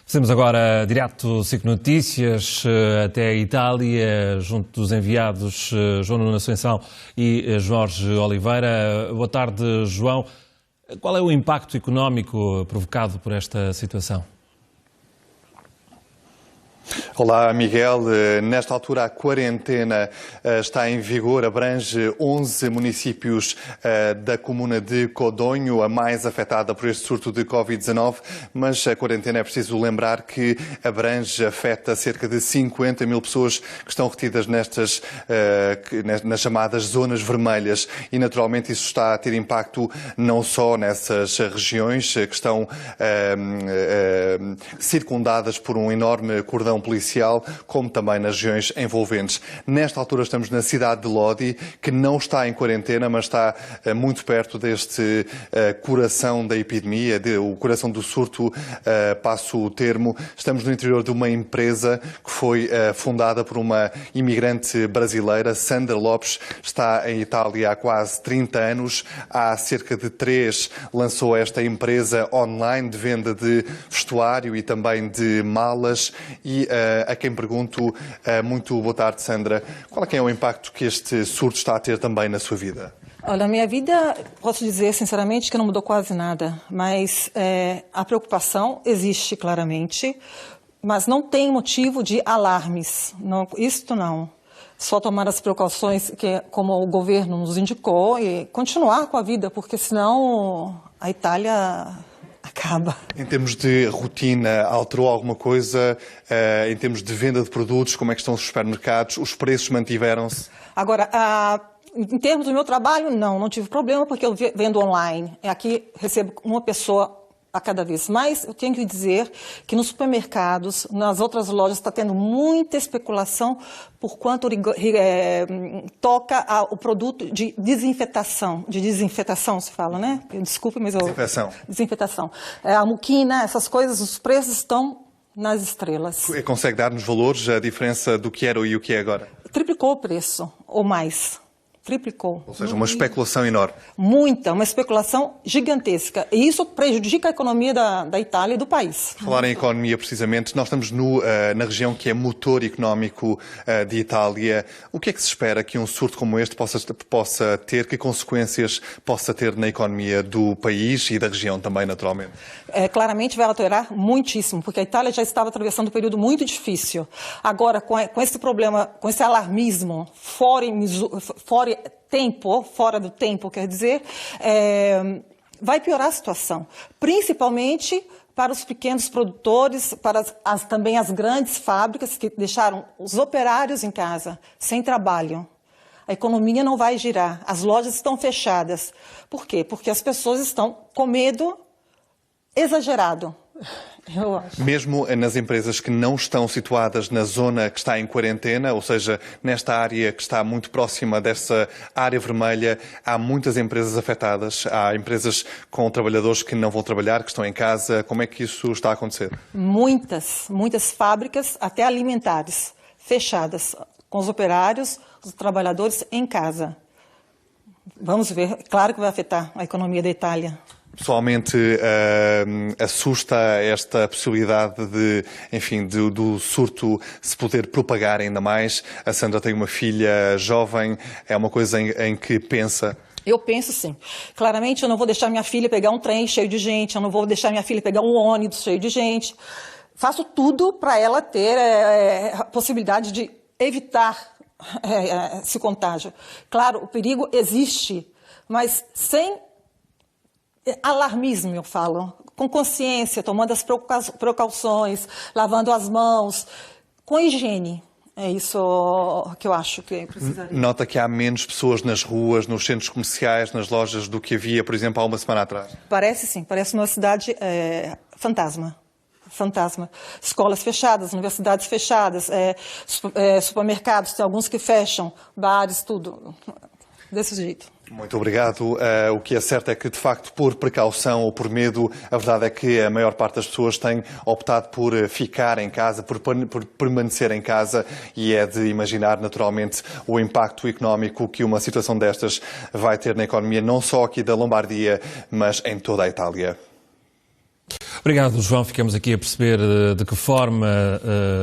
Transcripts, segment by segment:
Fazemos agora direto SIC Notícias até a Itália, junto dos enviados João Nuno Assunção e Jorge Oliveira. Boa tarde, João. Qual é o impacto económico provocado por esta situação? Olá, Miguel. Nesta altura, a quarentena está em vigor, abrange 11 municípios da comuna de Codogno, a mais afetada por este surto de Covid-19, mas a quarentena, é preciso lembrar que afeta cerca de 50 mil pessoas que estão retidas nas chamadas zonas vermelhas e, naturalmente, isso está a ter impacto não só nessas regiões que estão circundadas por um enorme cordão policial, como também nas regiões envolventes. Nesta altura estamos na cidade de Lodi, que não está em quarentena, mas está muito perto deste coração da epidemia, o coração do surto, passo o termo. Estamos no interior de uma empresa que foi fundada por uma imigrante brasileira, Sandra Lopes, está em Itália há quase 30 anos. Há cerca de 3 lançou esta empresa online de venda de vestuário e também de malas. E a quem pergunto, muito boa tarde, Sandra, qual é o impacto que este surto está a ter também na sua vida? Olha, a minha vida, posso dizer sinceramente que não mudou quase nada, mas a preocupação existe claramente, mas não tem motivo de alarmes, não, isto não. Só tomar as precauções que, como o governo nos indicou, e continuar com a vida, porque senão a Itália acaba. Em termos de rotina, alterou alguma coisa? Em termos de venda de produtos, como é que estão os supermercados? Os preços mantiveram-se? Agora, em termos do meu trabalho, não tive problema, porque eu vendo online. Aqui recebo uma pessoa a cada vez mais. Eu tenho que dizer que nos supermercados, nas outras lojas, está tendo muita especulação por quanto toca o produto de desinfetação, se fala, né? Desculpe, mas desinfetação. A muquina, essas coisas, os preços estão nas estrelas. Consegue dar-nos valores, a diferença do que era e o que é agora? Triplicou o preço, ou mais. Triplicou. Ou seja, uma especulação enorme. Uma especulação gigantesca. E isso prejudica a economia da Itália e do país. Falar em economia, precisamente, nós estamos na região que é motor económico de Itália. O que é que se espera que um surto como este possa ter? Que consequências possa ter na economia do país e da região também, naturalmente? Claramente vai alterar muitíssimo, porque a Itália já estava atravessando um período muito difícil. Agora, com esse problema, com esse alarmismo fora do tempo, quer dizer, vai piorar a situação, principalmente para os pequenos produtores, para também as grandes fábricas que deixaram os operários em casa, sem trabalho. A economia não vai girar, as lojas estão fechadas. Por quê? Porque as pessoas estão com medo exagerado. Eu acho. Mesmo nas empresas que não estão situadas na zona que está em quarentena, ou seja, nesta área que está muito próxima dessa área vermelha, há muitas empresas afetadas. Há empresas com trabalhadores que não vão trabalhar, que estão em casa. Como é que isso está a acontecer? Muitas fábricas, até alimentares, fechadas, com os operários, os trabalhadores em casa. Vamos ver, claro que vai afetar a economia da Itália. Pessoalmente, assusta esta possibilidade do surto se poder propagar ainda mais? A Sandra tem uma filha jovem, é uma coisa em que pensa? Eu penso sim. Claramente eu não vou deixar minha filha pegar um trem cheio de gente, eu não vou deixar minha filha pegar um ônibus cheio de gente. Faço tudo para ela ter a possibilidade de evitar esse contágio. Claro, o perigo existe, mas sem alarmismo, eu falo, com consciência, tomando as precauções, lavando as mãos, com higiene. É isso que eu acho que precisaria. Nota que há menos pessoas nas ruas, nos centros comerciais, nas lojas, do que havia, por exemplo, há uma semana atrás? Parece sim, parece uma cidade fantasma. Escolas fechadas, universidades fechadas, supermercados, tem alguns que fecham, bares, tudo desse jeito. Muito obrigado. O que é certo é que, de facto, por precaução ou por medo, a verdade é que a maior parte das pessoas tem optado por ficar em casa, por permanecer em casa, e é de imaginar, naturalmente, o impacto económico que uma situação destas vai ter na economia, não só aqui da Lombardia, mas em toda a Itália. Obrigado, João. Ficamos aqui a perceber de que forma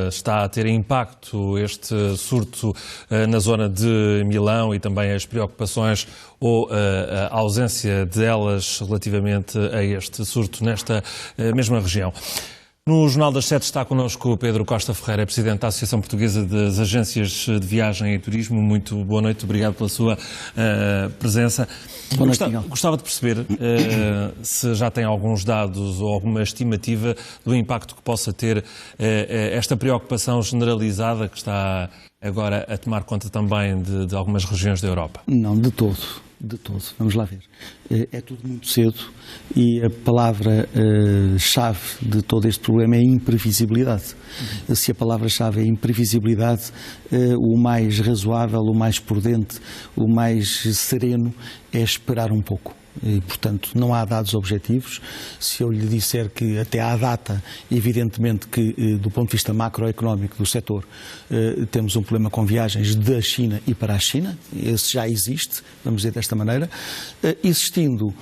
está a ter impacto este surto na zona de Milão e também as preocupações ou a ausência delas relativamente a este surto nesta mesma região. No Jornal das 7 está connosco o Pedro Costa Ferreira, é Presidente da Associação Portuguesa das Agências de Viagem e Turismo. Muito boa noite, obrigado pela sua presença. Boa noite, Gostava de perceber se já tem alguns dados ou alguma estimativa do impacto que possa ter esta preocupação generalizada que está agora a tomar conta também de algumas regiões da Europa. Não, de todo. De todo. Vamos lá ver. É tudo muito cedo e a palavra-chave de todo este problema é imprevisibilidade. Se a palavra-chave é imprevisibilidade, o mais razoável, o mais prudente, o mais sereno é esperar um pouco. E, portanto, não há dados objetivos. Se eu lhe disser que até à data, evidentemente que do ponto de vista macroeconómico do setor, temos um problema com viagens da China e para a China, esse já existe, vamos dizer desta maneira, existindo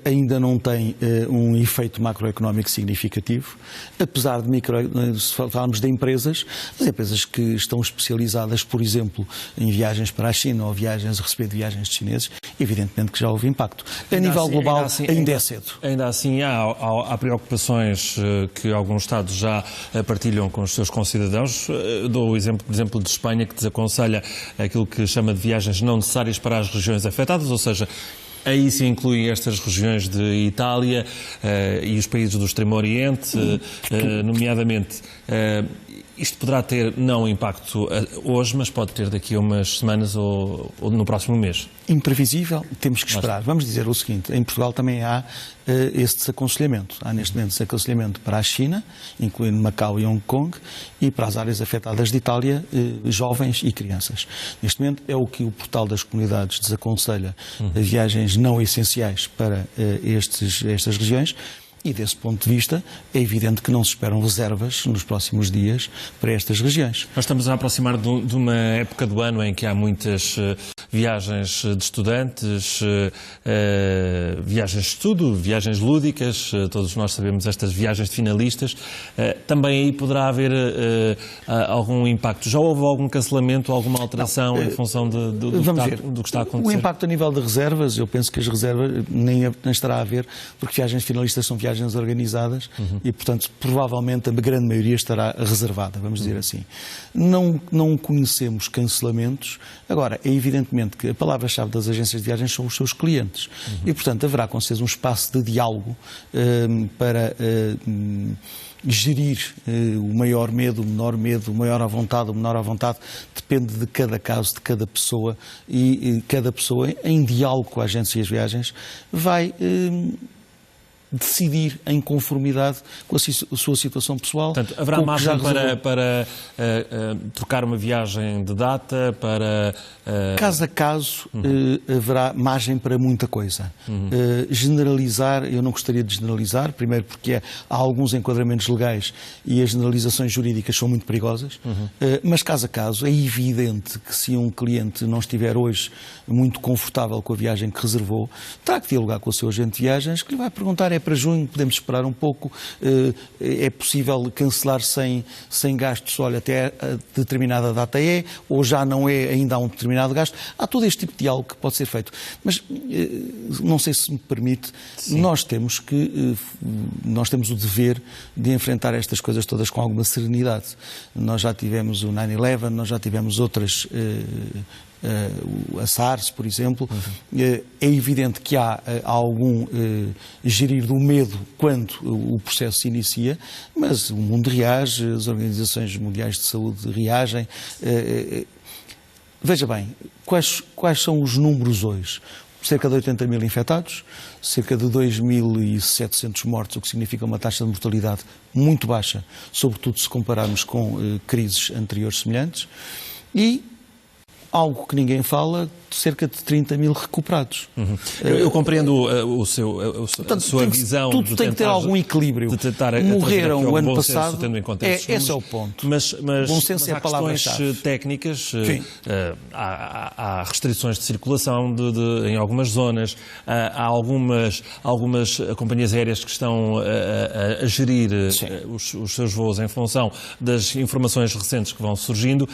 ainda não tem um efeito macroeconómico significativo, apesar de se falarmos de empresas, as empresas que estão especializadas, por exemplo, em viagens para a China ou viagens a receber de viagens de chineses, evidentemente que já houve impacto. A nível global ainda é cedo. Ainda assim há preocupações que alguns Estados já partilham com os seus concidadãos. Dou o exemplo, por exemplo, de Espanha, que desaconselha aquilo que chama de viagens não necessárias para as regiões afetadas, ou seja, aí se incluem estas regiões de Itália e os países do Extremo Oriente, nomeadamente. Isto poderá ter não impacto hoje, mas pode ter daqui a umas semanas ou no próximo mês. Imprevisível, temos que esperar. Vamos dizer o seguinte, em Portugal também há esse desaconselhamento. Há neste momento desaconselhamento para a China, incluindo Macau e Hong Kong, e para as áreas afetadas de Itália, jovens e crianças. Neste momento é o que o Portal das Comunidades desaconselha, viagens não essenciais para estas regiões. E, desse ponto de vista, é evidente que não se esperam reservas nos próximos dias para estas regiões. Nós estamos a aproximar de uma época do ano em que há muitas viagens de estudantes, viagens de estudo, viagens lúdicas, todos nós sabemos estas viagens de finalistas. Também aí poderá haver algum impacto. Já houve algum cancelamento, alguma alteração em função do que está a acontecer? O impacto a nível de reservas, eu penso que as reservas nem estará a haver, porque viagens finalistas são viagens organizadas e, portanto, provavelmente a grande maioria estará reservada, vamos dizer assim. Não conhecemos cancelamentos. Agora, é evidentemente que a palavra-chave das agências de viagens são os seus clientes e, portanto, haverá com certeza um espaço de diálogo para gerir o maior medo, o menor medo, o maior à vontade, o menor à vontade, depende de cada caso, de cada pessoa e cada pessoa, em diálogo com a agência de viagens, vai decidir em conformidade com a sua situação pessoal. Portanto, haverá margem para trocar uma viagem de data, para... Caso a caso, haverá margem para muita coisa. Generalizar, eu não gostaria de generalizar, primeiro porque há alguns enquadramentos legais e as generalizações jurídicas são muito perigosas, mas caso a caso, é evidente que se um cliente não estiver hoje muito confortável com a viagem que reservou, terá que dialogar com o seu agente de viagens, que lhe vai perguntar: é para junho, podemos esperar um pouco, é possível cancelar sem gastos, olha, até a determinada data ou já não é, ainda há um determinado gasto. Há todo este tipo de diálogo que pode ser feito. Mas, não sei se me permite, nós temos o dever de enfrentar estas coisas todas com alguma serenidade. Nós já tivemos o 9/11, nós já tivemos outras... a SARS, por exemplo. É evidente que há algum gerir do medo quando o processo se inicia, mas o mundo reage, as organizações mundiais de saúde reagem. Veja bem, quais são os números hoje? Cerca de 80 mil infectados, cerca de 2.700 mortos, o que significa uma taxa de mortalidade muito baixa, sobretudo se compararmos com crises anteriores semelhantes, e algo que ninguém fala, cerca de 30 mil recuperados. Eu compreendo a sua visão. Tudo tem que ter algum equilíbrio. Morreram o ano passado. Esse é o ponto. Mas bom senso é a palavra-chave. Técnicas, há restrições de circulação em algumas zonas, há algumas companhias aéreas que estão a gerir os seus voos em função das informações recentes que vão surgindo.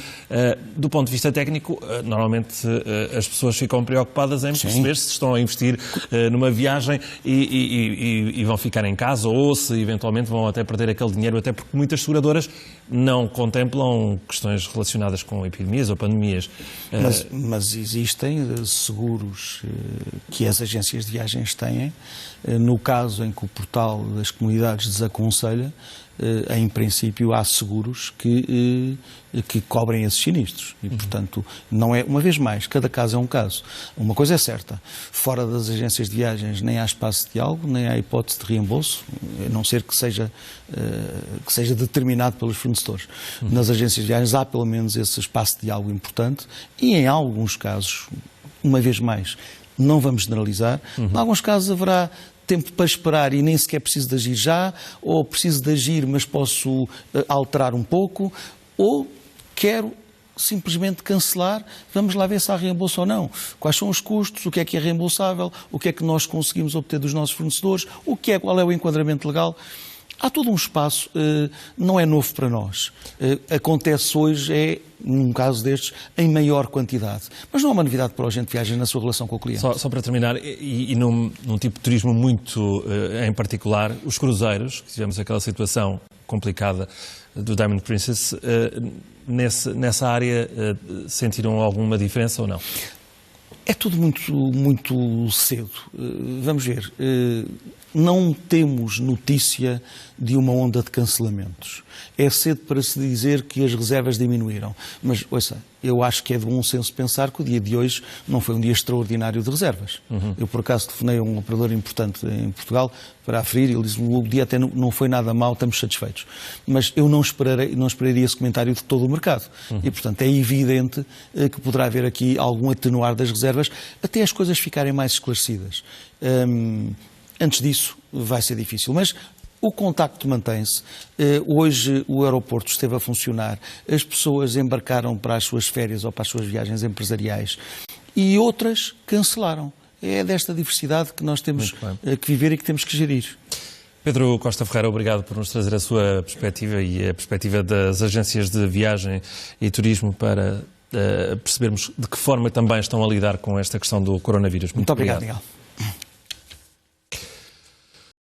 Do ponto de vista técnico, normalmente as pessoas ficam preocupadas em perceber se estão a investir numa viagem e vão ficar em casa, ou se eventualmente vão até perder aquele dinheiro, até porque muitas seguradoras não contemplam questões relacionadas com epidemias ou pandemias. Mas existem seguros que as agências de viagens têm. No caso em que o portal das comunidades desaconselha, em princípio há seguros que cobrem esses sinistros. E, portanto, não é, uma vez mais, cada caso é um caso. Uma coisa é certa, fora das agências de viagens nem há espaço de diálogo, nem há hipótese de reembolso, a não ser que seja determinado pelos fornecedores. Nas agências de viagens há pelo menos esse espaço de diálogo importante e, em alguns casos, uma vez mais, não vamos generalizar, em alguns casos haverá tempo para esperar e nem sequer preciso de agir já, ou preciso de agir mas posso alterar um pouco, ou quero simplesmente cancelar, vamos lá ver se há reembolso ou não. Quais são os custos, o que é reembolsável, o que é que nós conseguimos obter dos nossos fornecedores, qual é o enquadramento legal. Há todo um espaço, não é novo para nós. Acontece hoje, num caso destes, em maior quantidade. Mas não é uma novidade para o agente de viagem na sua relação com o cliente. Só para terminar, e num tipo de turismo muito em particular, os cruzeiros, que tivemos aquela situação complicada do Diamond Princess, nessa área sentiram alguma diferença ou não? É tudo muito cedo. Vamos ver. Não temos notícia de uma onda de cancelamentos. É cedo para se dizer que as reservas diminuíram. Mas, ouça, eu acho que é de bom senso pensar que o dia de hoje não foi um dia extraordinário de reservas. Eu, por acaso, telefonei a um operador importante em Portugal para aferir e ele disse-me o dia até não foi nada mau, estamos satisfeitos. Mas eu não esperaria esse comentário de todo o mercado. E, portanto, é evidente que poderá haver aqui algum atenuar das reservas até as coisas ficarem mais esclarecidas. Antes disso, vai ser difícil. Mas o contacto mantém-se. Hoje o aeroporto esteve a funcionar, as pessoas embarcaram para as suas férias ou para as suas viagens empresariais e outras cancelaram. É desta diversidade que nós temos que viver e que temos que gerir. Pedro Costa Ferreira, obrigado por nos trazer a sua perspectiva e a perspectiva das agências de viagem e turismo para percebermos de que forma também estão a lidar com esta questão do coronavírus. Muito obrigado, Miguel.